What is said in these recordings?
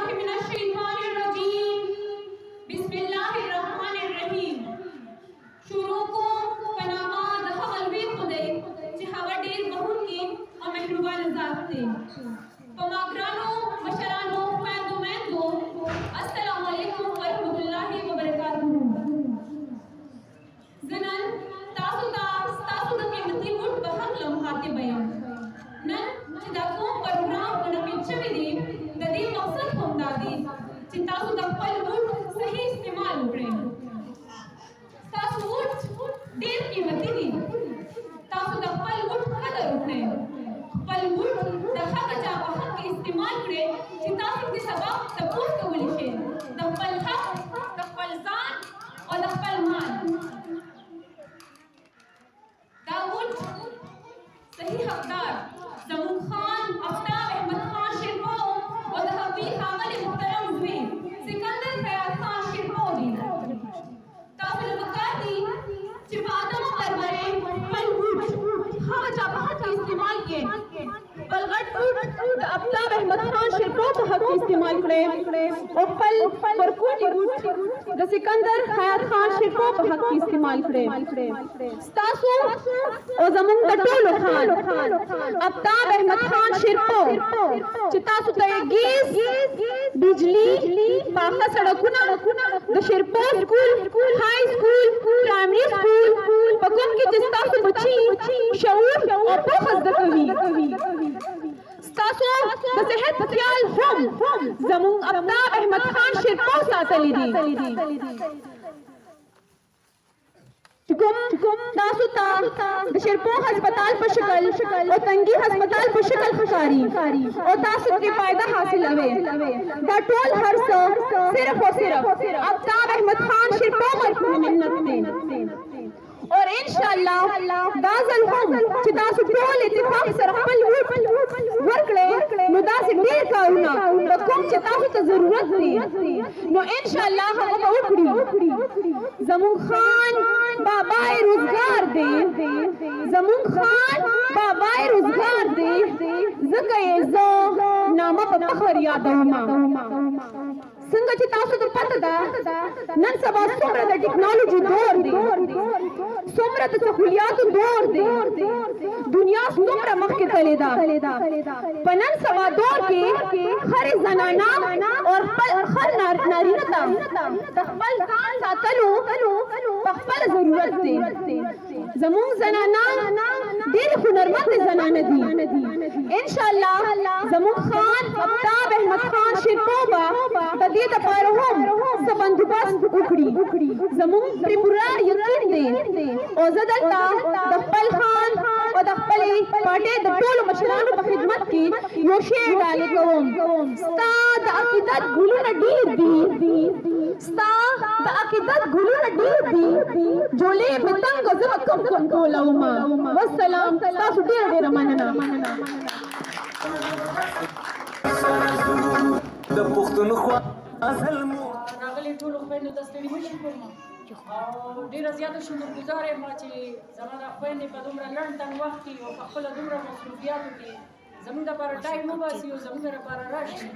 بالله من الشیطان الرجیم. بسم الله الرحمن الرحیم. شروع کوم په نامه د هغه لوی خدای چې هغه ډېر بخښونکی او مهربان ذات دی. په ما ګرانو مشرانو خویندو میندو السلام علیکم ورحمة الله وبرکاته. زه نن تاسو ته ستاسو د قیمتي وخت په هکله مخاطبه یم. نن چې دا کوم پروګرام منعقد شوی دی د دې مقصد هم دا دی چې تاسو د خپل وخت صحیح استعمال وکړئ. ستاسو وخت ډېر قیمتي دی. تاسو د خپل وخت قدر وکړئ. خپل وخت د هغه چا په حق کې استعمال کړئ چې تاسو د سبا تپوس کولی شئ د خپل حق، د خپل ځان او د خپل مال. دا وخت صحیح حقدار زمون خان آفتاب احمد خان شیرپو او د هغوی ښاغلي محترم زوی سکندر خیاط خان شیرپو دي. تاسو له پکار دي چې په ادمه پرورې خپل وخت هغه چا په حق کې استعمال کړئ. خپل غټ وخت د آفتاب احمد خان شیرپو په حق کې استعمال کړئ او خپل پرکوټي وخت د سکندر خیاط خان شیرپو په حق کې استعمال کړئ. ستاسو او زمونږ د ټولو خان آفتاب احمد خان شیرپو چې تاسو ته یې ګیس، بجلی، پاخه سړکونه د شیرپو سکول، های سکول، پرایمري سکول په کوم کې چې ستاسو بچي شعور او پوهه زده کوي. ستاسو د صحت خیال هم زمونږ آفتاب احمد خان شیرپو ساتلی دي. کوم تاسو ته د شیرپو هسپتال په شکل او تنګي هسپتال په شکل ښکاري او تاسو کې فائدہ حاصلوي. دا ټول هر څه صرف او صرف آفتاب احمد خان شیرپو مرحوم منت دی. اور انشاءاللہ دا ځل هم چې تاسو ټول اتفاق سره خپل ورکړئ نو داسې ډېر کارونه په کوم چې تاسو ته ضرورت دی نو انشاءاللہ هغه به وکړي. زمونږ خان بابای روزګار دی. زمونږ خان بابای روزګار دی. ځکه یې زه نامه په فخر یادومه. څنګه چې تاسو ته پته ده نن سبا څومره د ټکنالوژي دور دی، څومره د سهولیاتو دور دی، دنیا څومره مخکې تللې ده. په نن سبا دور کې هرې زنانه او هر نارینه ته د خپل ځان ساتلو په خپله ضرورت دی. زمونږ زنانه ډېرې هنرمندې زنانه دي. انشاءالله زمونږ خان آفتاب احمد خان شیرپو به د دې دپاره هم څه بندوبست وکړي. زمونږ پرې پوره یقین دی او زه دلته د خپل خان او د خپلې پارټۍ د ټولو مشرانو په خدمت کې یو شعر ډالۍ کوم. ستا د عقیدت ګلونه ډېر دي، ستا د عقیدت ګلونه ډېر دي، جولې مې تنګه زه به کم ټولومه. والسلام. تاسو ډېره ډېره مننه. د پښتونخوا راغلي ټولو خویندو ته ستړي مه شي کوم او ډېره زیاته شکرګزار یم چې زما دا خویندې په دومره لنډ تنګ وخت کې او په خپله دومره مصروفیاتو کې زموږ دپاره ټایم وباسي او زموږ دپاره راشي.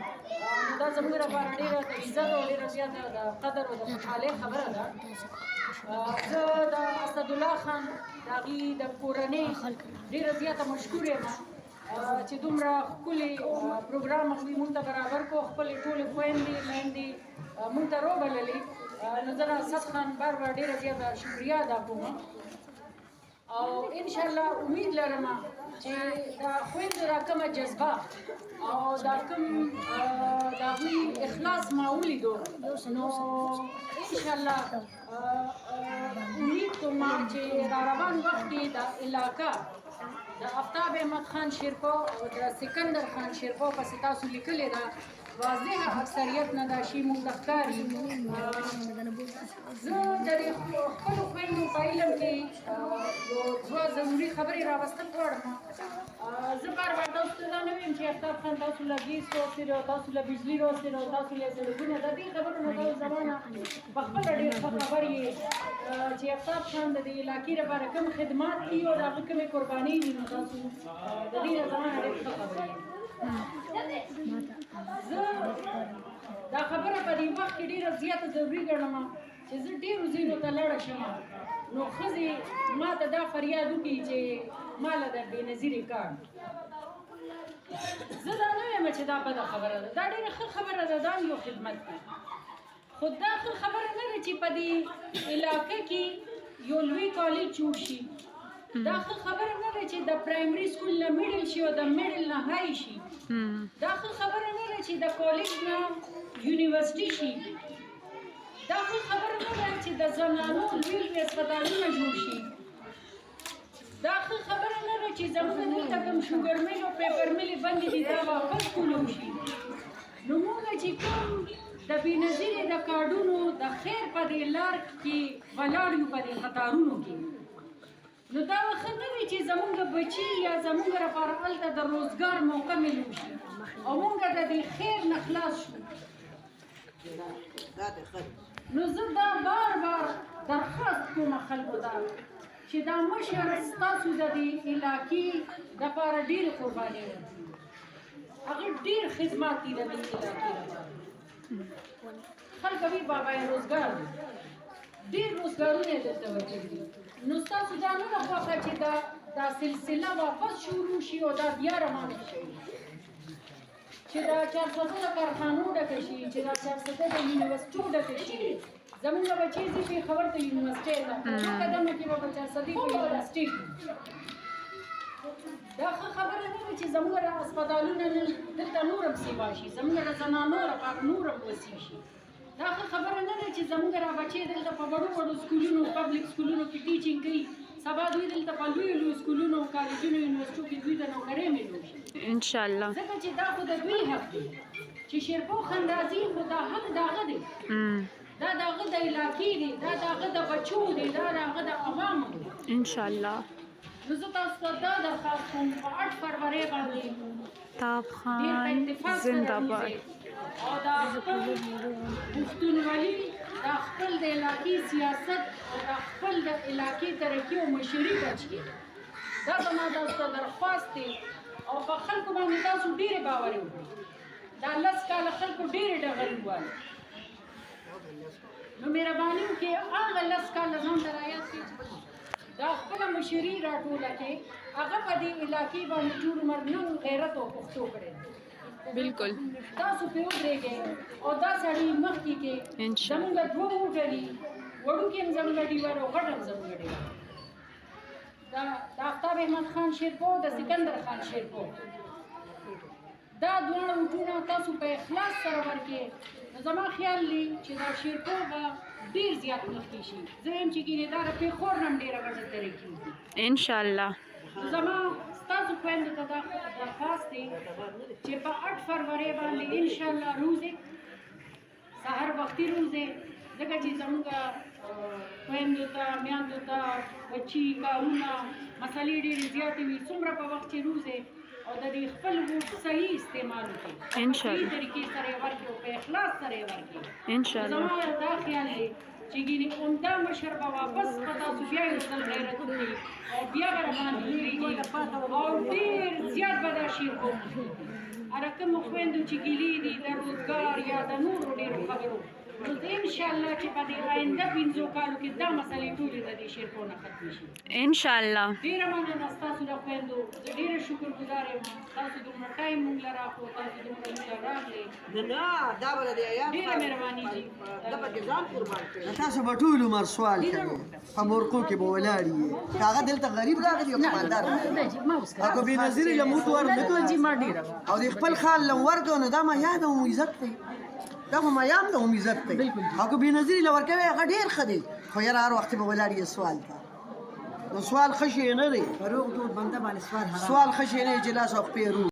نو دا زموږ دپاره ډېره د عزت او ډېره زیاته د قدر او د خوشحالۍ خبره ده. زه د اسدالله خان د هغې د کورنۍ ډېره زیاته مشکور یم چې دومره ښکلي پروګرام هغوی مونږ ته برابر کړو. خپلې ټولې خویندې میندې مونږ ته راوبللې. نو زه د اسد خان بار ډېره زیاته شکریه ادا کوم او انشاءالله امید لرم چې دا خویندو دا کومه جذبه او دا کوم د هغوی اخلاص ما ولیدو نو انشاءالله امید کوم چې را روان وخت کې دا علاقه د آفتاب احمد خان شیرپو او د سکندر خان شیرپو پسې تاسو لیکلې ده واضح اکثریت نه دا شي مونږ ته ښکاري. زه د دې خپلو خویندو په علم کې یو دوه ضروري خبرې راوستل غواړم. زه بار بار تاسو ته دا نه وایم چې آفتاب خان تاسو له ګیس راوستلې او تاسو له بجلي راوستلې او تاسو له سړکونه د دې خبرو نه تاسو زما نه په خپله ډېر ښه خبر یې چې آفتاب خان د دې علاقې لپاره کوم خدمات کوي او د هغه کومې قربانۍ دي نو تاسو د دې نه زما نه ډېر ښه خبر یې. زه دې وخت کې ډېره زیاته ضروري ګڼم چې زه ډېرو ځایونو ته لاړه شم نو ښځې ما ته دا فریاد وکړي چې ما له د بېنظیرې کار زه دا نه وایم چې دا بده خبره ده دا ډېره ښه خبره ده دا یو خدمت دی خو دا ښه خبره نه ده چې په دې علاقه کې یو لوی کالج جوړ شي دا ښه خبره نه ده چې د پرایمري سکول نه میډل شي او د میډل نه های شي دا ښه خبره نه ده چې د کالج نه یونیورسټي شي دا ښه خبره نه ده چې د زنانو لوی لوی هسپتالونه جوړ شي دا ښه خبره نه ده چې زموږ دلته کوم شوګر میل او پیپر میلې بندې دي دا واپس کولو شي نو موږ چې کوم د بېنظیرې د کارډونو د خیر په دې لار کې ولاړ یو په دې خطارونو کې نو دا ښه نه دی چې زموږ بچي یا زموږ لپاره هلته د روزګار موقع میلو شي او موږ د دې خیر نه خلاص شو نو زه دا بار بار درخواست کوم خلکو ته چې دا مشر ستاسو د دې علاقې دپاره ډېرې قربانۍ ورکړي هغه ډېر خدمات دي د دې علاقې لپاره خلک وی بابا روزګار دی ډېر روزګارونه یې دلته ورکړي دي نو ستاسو دا نه ده خوښه چې دا سلسله واپس شروع شي او دا بیا روانه شي چې دا چارسده د کارخانو ډکه شي چې دا چارسده د یونیورسټیو ډکه شي زموږ بچې ځي پېښور ته یونیورسټۍ ته څو قدمو کې به په چارسدې په یونیورسټۍ کې دا ښه خبره نه ده چې زموږ هسپتالونه دلته نور هم سیوا شي زموږ د زنانو لپاره نور هم وسیع شي دا ښه خبره نه ده چې زموږ بچې دلته په وړو وړو سکولونو پبلک سکولونو کې ټیچینګ کوي سبا دوی دلته په لویو لویو سکولونو کالجونو یونیورسټیو کې دوی ته نوکرۍ میلو شي انشاءالله ځکه چې دا خو د دوی حق دی چې شیرپو خندازي خو دا حق د هغه دی دا د هغه د علاقې دی دا د هغه د بچو دی دا د هغه د عوامو دی انشاءالله نو زه تاسو ته دا درخواست کوم په 8 فروری باندې تاب خان زنده باد او دا خپل پښتونولي دا خپل د علاقې سیاست او دا خپل د علاقې ترقي او مشري بچي دا زما تاسو ته درخواست دی او په خلکو باندې تاسو ډېرې باور وکړئ دا 10 کاله خلکو ډېرې ډغرې ووایي نو مهرباني وکړئ هغه 10 کاله ځان ته رایاد کړئ دا خپله مشري راټوله کړئ هغه په دې علاقې باندې ټول عمر ننګ غیرت او پښتو کړی بالکل تاسو پرې ودرېږئ او دا سړی مخکې کې زموږ دوه موټر دي وړوکي هم زموږ ډیوار او غټ هم زموږ ډیوار دا آفتاب احمد خان شیرپو د سکندر خان شیرپو دا دواړه موټرونه تاسو په اخلاص سره ورکړئ نو زما خیال دی چې دا شیرپو به ډېر زیات مخکې شي زه یم چې ګینې دا د پېښور نه هم ډېره غټه ترقي وکړي انشاءالله زما ستاسو خویندو ته دا درخواست دی چې په 8 فروری باندې انشاءالله روز سهار وختي روز دی ځکه چې زموږ خویندو ته میندو ته بچي کارونه مسلې ډېرې زیاتې وي څومره په وخت چې روز دی او د دې خپل ووټ صحیح استعمال وکړي انشاءالله په طریقې سره یې ورکړي او په اخلاص سره یې ورکړي انشاءالله زما دا خیال دی چې ګینې عمده مشر به واپس په تاسو بیا یو ځل غیرت وکړي او بیا به راباندې ویرېږي او ډېر زیات به دا شعر وکړي هغه کومو خویندو چې ګیلې دي د روزګار یا د نورو ډېرو خبرو نو انشاءالله چې په دې آینده 15 کالو کې دا مسلې ټولې د دې شیرپو نه ختمې شي انشاءالله ډېره مننه ستاسو د خویندو زه ډېره شکرګزار یم تاسو دومره ټایم موږ له راکړو تاسو دومره موږ له راغلې ډېره مهرباني دي تاسو به ټول عمر سوال کوئ په مرکو کې به ولاړ یې که هغه دلته غریب راغلی او خاندار که بېنظیرې له موږ ورنکړو او د خپل خال له ورکړو نو دا معیاد او عزت دی دا خو معیام ده هم عزت دی او که بېنظیرې له ورکوې هغه ډېر ښه دی خو یاره هر وخت به ولاړ یې سوال ته نو سوال ښه شی نه دی سوال ښه شی نه دی چې لاس او پښې